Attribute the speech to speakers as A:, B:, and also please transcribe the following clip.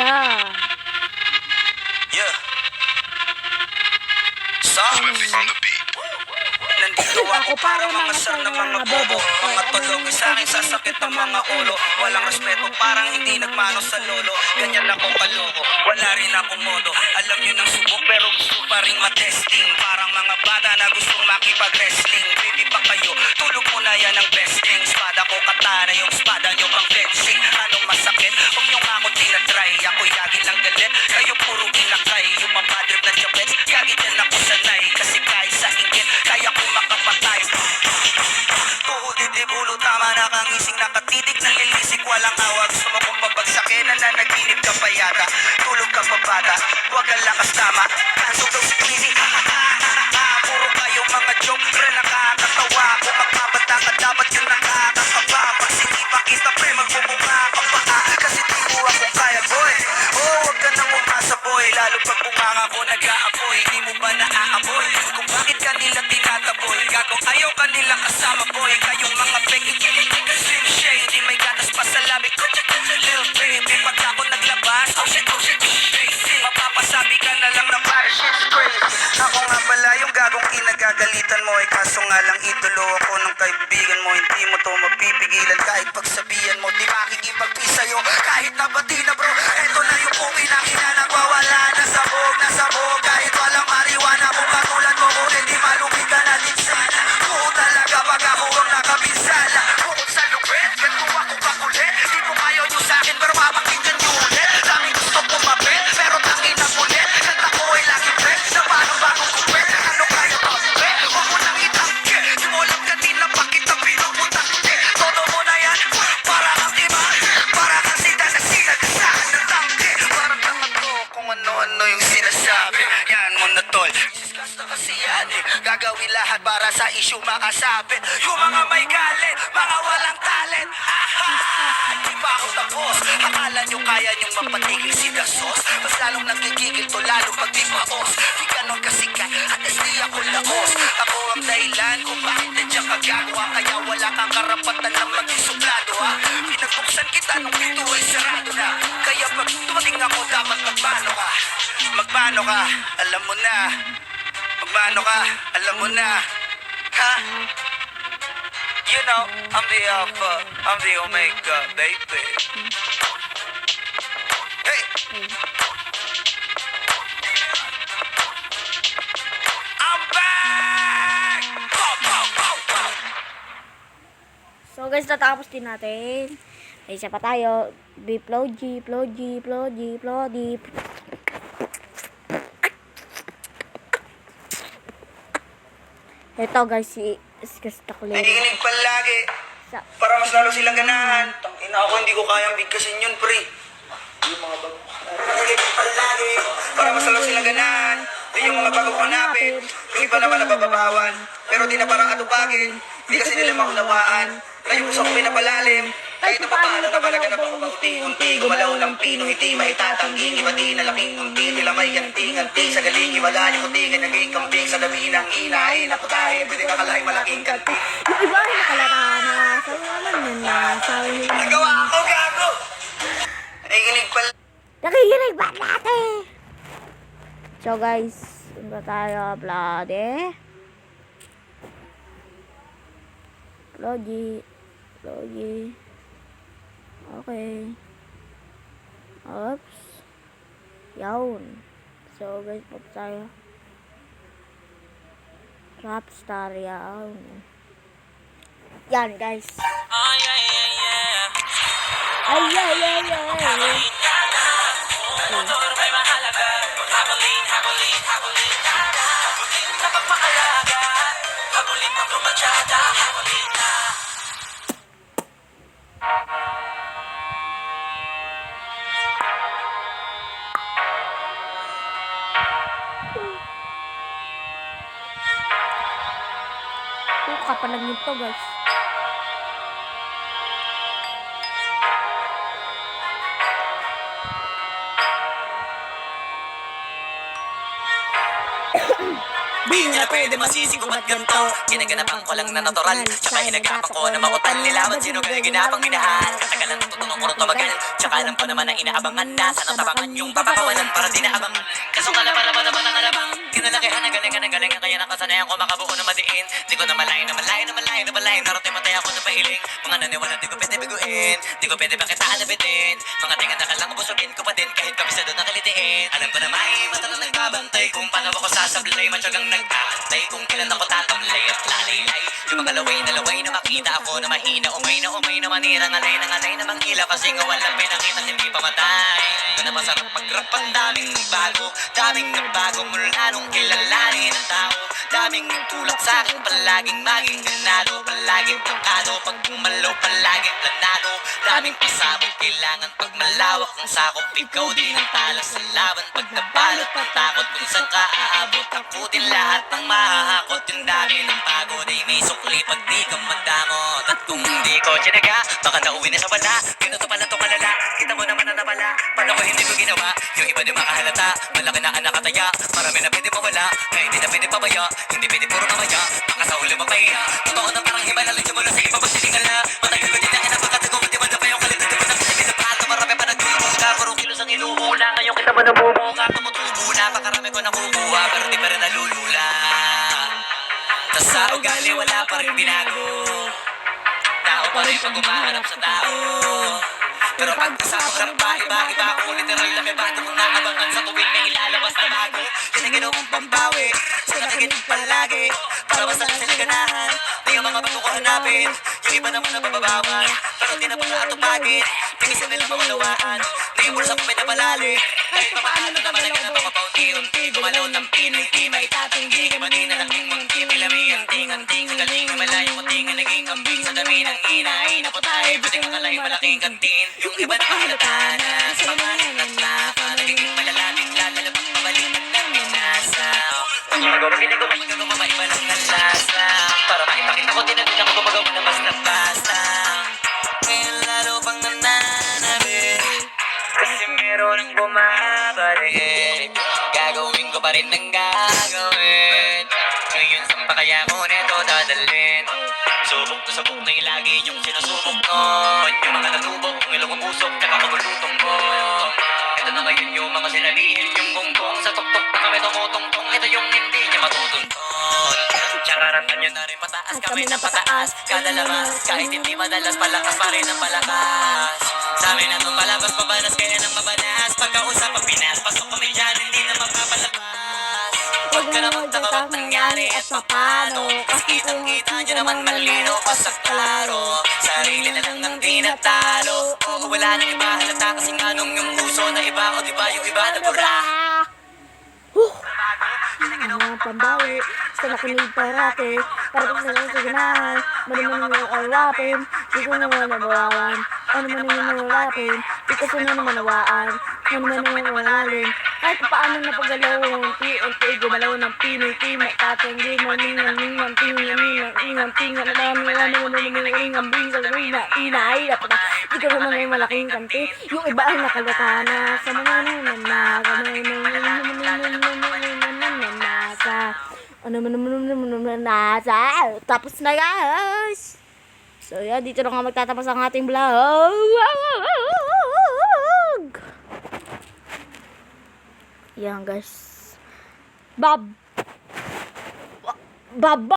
A: Yeah.
B: Yeah. On the beat. Nandito ako para mga sar na mga bobo, mga tulog sa akin sasakit ng mga ulo. Walang respeto, parang hindi nagmano sa lolo. Ganyan ako kaloko, wala rin ako modo. Alam nyo ng subok pero gusto pa rin matesting. Parang mga bata na gustong makipag-wrestling. Baby pa kayo, tulog mo na yan ang besting. Espada ko katana, yung espada nyo pang fencing. Anong masakit? Huwag nyo nga ako tinatry. Ako yagi lang galit, kayo puro kinakay. Yung mga padrip na jabet, yagi din ako sanay. Kasi kahit sa inggit, kaya ko makapatay. Tuhod di ulo, tama na kang ising nakatitig. Nalilisik, walang awag. Gusto mo kong pabagsakin, nananaginip ka pa yata. Tulog ka pa bata, huwag ang lakas tama. Kansog daw si Queasy, puro kayong mga joke, pre nakakatawa. Kung magpabata ka, dapat yung nakakakaba. Pag sinipa kita, pre, magbubunga ka pa. Kasi di mo ako kaya, boy. Oh, huwag ka nang umasa, boy. Lalo pag bumanga ko, nag-aapoy. Di mo ba naaamoy kung bakit kanila tinataboy? Gagong ayaw kanila kasama, boy. Kayong mga peki, slim shade. Di may gatas pa sa labi ko. Little baby, pag ako naglabas, oh shit, crazy. Mapapasabi ka na lang na para shit's crazy. Ako nga pala yung gagong kinagagalitan mo. Kaso nga lang idolo ako ng kaibigan mo. Hindi mo to mapipigilan kahit pagsabihan mo. Di makikipagpi sa'yo kahit nabati na bro. Eto na yung puwi na nagwawala na sabog. Kahit walang mariwana kung katulad mo ko. Hindi malupit ka na din sana. Oo talaga pag ako ang nakabinsala. Bukod sa lupit, ganito ako kakulit. Di mo kayo nyo sa'kin pero mapakinggan nyo ulit. Daming gusto pumapit pero tangin na kulit. Kanta ko ay laging fresh na paano bagong kupit. Ano kayo to? Huwag mo nang itangke. Di mo alam kanina bakit ang pinuputakte. Todo mo na yan para kang iba. Para kang sida na sinagasahan ng tangke. Parang tanga to kung ano-ano yung sinasabi. Yan mo na tol. Discuss na kasi yan eh. Gagawin lahat para sa issue makasabit. Yung mga may galit, mga walang talent. Di pa ako tapos. Akala nyo kaya nyong mapatigil si Dasos. Mas lalong nagigigil to lalo pag di paos. Di ganon kasikat at di ako laos. Ako ang dahilan kung bakit nandiyan ka gagawa. Kaya wala kang karapatan na maging suplado ha. Pinagbuksan kita nung pinto ay sarado na. Kaya pag tumating ako dapat magmano ka. Magmano ka, alam mo na. Magmano ka, alam mo na. Ha? You know, I'm the Alpha, I'm the Omega, baby. Hey! I'm back! Pow, pow, pow, pow.
A: So guys, natapos din natin. May isa pa tayo. Plody. Ito guys, si Staklero.
B: Nakikinig palagi. Para mas lalo silang ganahan. Tangina ako, hindi ko kayang bigkasin yun, pre. Yung mga bago. Nakikinig palagi. Para mas lalo silang ganahan. Yung mga bago hanapin. Yung iba naman nabababawan. Pero di na parang atupagin. Di kasi nila maunawaan. Kayo gusto ko pinapalalim. Kahit na papaano na malaganap ako paunti-unti. Gumalaw ng pinungiti, may tatangging. Iba di na laking undi, nila may anting-anting. Sa galing, iwala yung kutingan, naging kambing. Sa dami ng inay, naputahe, pwede kakalay malaking kanti.
A: Yung iba ay nakalata na. Sabi naman yun na. Sabi nila.
B: Nagawa ako, gago! Nakikinig pala.
A: Nakikinig ba natin? So guys, punta tayo, Plody. Okay. Oops. Yawn. So guys, punta tayo. Rapstar, yawn. Yan guys.
B: Oh, yeah, yeah, yeah.
A: Ay.
B: Motor may mahalaga. Habulin, habulin, habulin. Habulin na pagmakalaga. Habulin pag rumadyada. Habulin na.
A: Kapalag nito guys.
B: Di na pwede masisig umat ganito. Ginaganapan ko lang na natural. Tsaka hinagapan ko na makutan. Nilaman sino ganaginapang minahal. Katagalan tutunong ko tumagal. Tsaka alam ko naman na inaabangan na. Sanang tabangan yung papakawalan para di naabangan. Kaso nga naman ang alabang. Kinalakihan na galing kaya nakasanayan ko makabuo na madiin. Di ko na malayo. Narating matay ako na pahiling. Mga naniwala di ko pwede biguin. Di ko pwede pakitaan na bitin. Mga tinga na kalang busugin ko pa din. Kahit kabisado na kalitiin. Alam ko na may basta na nagbabantay. Kung paano ako sasablay. Matyagang nag-aantay. Kung kailan ako tatamlay at lalaylay. Yung mga laway na makita ako na mahina. Umay na manira. Ngalay na manghila. Kasi nga walang pinakita hindi pamatay. Doon na masarap mag-rap. Ang daming nagbago mula nung kilalanin ang tao. Daming tulak sa'kin, palaging maging ganado. Palaging plakado, pag gumalaw, palaging planado. Daming pasabog, kailangan pag malawak ang sakop. Ikaw din ang tala sa laban. Pag nabalot, patakot kung saan ka aabot. Takutin lahat ng mahahakot. Yung dami ng pagod ay may sukli pag di ka magdamot. At kung hindi ko tinaga, baka nauwi na sa wala. Ginuto pala to kalala, kita mo naman na nawala. Paano ko hindi ko ginawa, yung iba di makahalata. Malaki na ang nakataya, marami na pwede mawala. Kaya hindi na pwede pabaya, hindi pwede puro mamaya. Baka sa huli mapahiya, totoo na parang himala lang siya mula sa iba magsitingala. Matagal ko din na inapakatago, di mo na pa yung kalito. Di mo na kasi pinapato, marami pa nagbubuka. Puro kilos ang inuula, ngayon kita mo nabubuka. Tumutubo na, pakarami ko nakukuha, pero di pa rin nalulula. Tas sa ugali wala pa rin binago. Tao pa rin pag umahanap sa tao. Pero pag kasama ng iba ako literal na may bago kong naabangan sa tuwing na ilalabas na bago. Yan ang ginawang pambawi, sa nakikinig palagi. Para masakin sa liganahan, na yung mga bago ko hanapin. Yung iba naman nabababawan, pero di na pala atupagin. Tigisin nila maunawaan, na yung bursa ko pinapalali. Kahit pa paano nagdadala ko mga paunti-unti. Gumalaw ng pinay-timay, tatinggi. Manina ng munti, milami ang tingang-ting. Galing na malayo mo tingan, naging ambing. Sa dami ng inay, napatay. Buti ka kalay, malaking kantin. Yung iba nakahalata na, sa mga nananaka. Nagiging malalating lalabang pabaliman ng minasa. Gumagawa maiba ng nalasa. Para maipakita ko din ako gumagawa na basta-basta. Ngayon lalo pang nananabik. Kasi meron ang bumabalik. Gagawin ko pa rin ang gagawin. Ngayon saan pa kaya ko neto dadalhin? Subok to sabok na lagi yung sinusubok ko. Yung mga natubok, yung ilong pusok, tsaka kumulutong ko. Ito na ngayon yung mga sinalihin, yung gonggong. Sa tuktok na kami tumutungtong, ito yung hindi niya matutunton. Tsakaratan nyo na rin pataas, kami na pataas. Kada labas, kahit hindi madalas, palakas pa rin ang palakas. Sa amin na nung palabas, pabanas kaya nang mabanas. Pagkausap ang Pinas, pasok kami dyan, hindi na magpapalakas. Huwag ka na magtakawag nangyari at papano. Kasi kitang-kita nyo naman malino o sa klaro. Sarili na lang ng tinatalo. O wala nang iba halata kasi nga nung yung puso na iba. O diba yung iba na bura.
A: Ang pambawi, sa nakinig parati. Para sa mga ganahan, manuman mo alapin. Di ko naman nabawalan. Ano man yung nawalapin, di ko sino naman nawaan. Ano man yung nawalin. Kahit paano na paggalawin, unti gumalaw ng pinay-timay. Tatanggi, maningang, tingang, inay, di ko naman yung malaking kanti. Yung iba ay nakalata na sa mga nananaga. Nasa. Tapos na guys. So yan, dito na nga magtatapos ang ating vlog. Yan guys. Bob.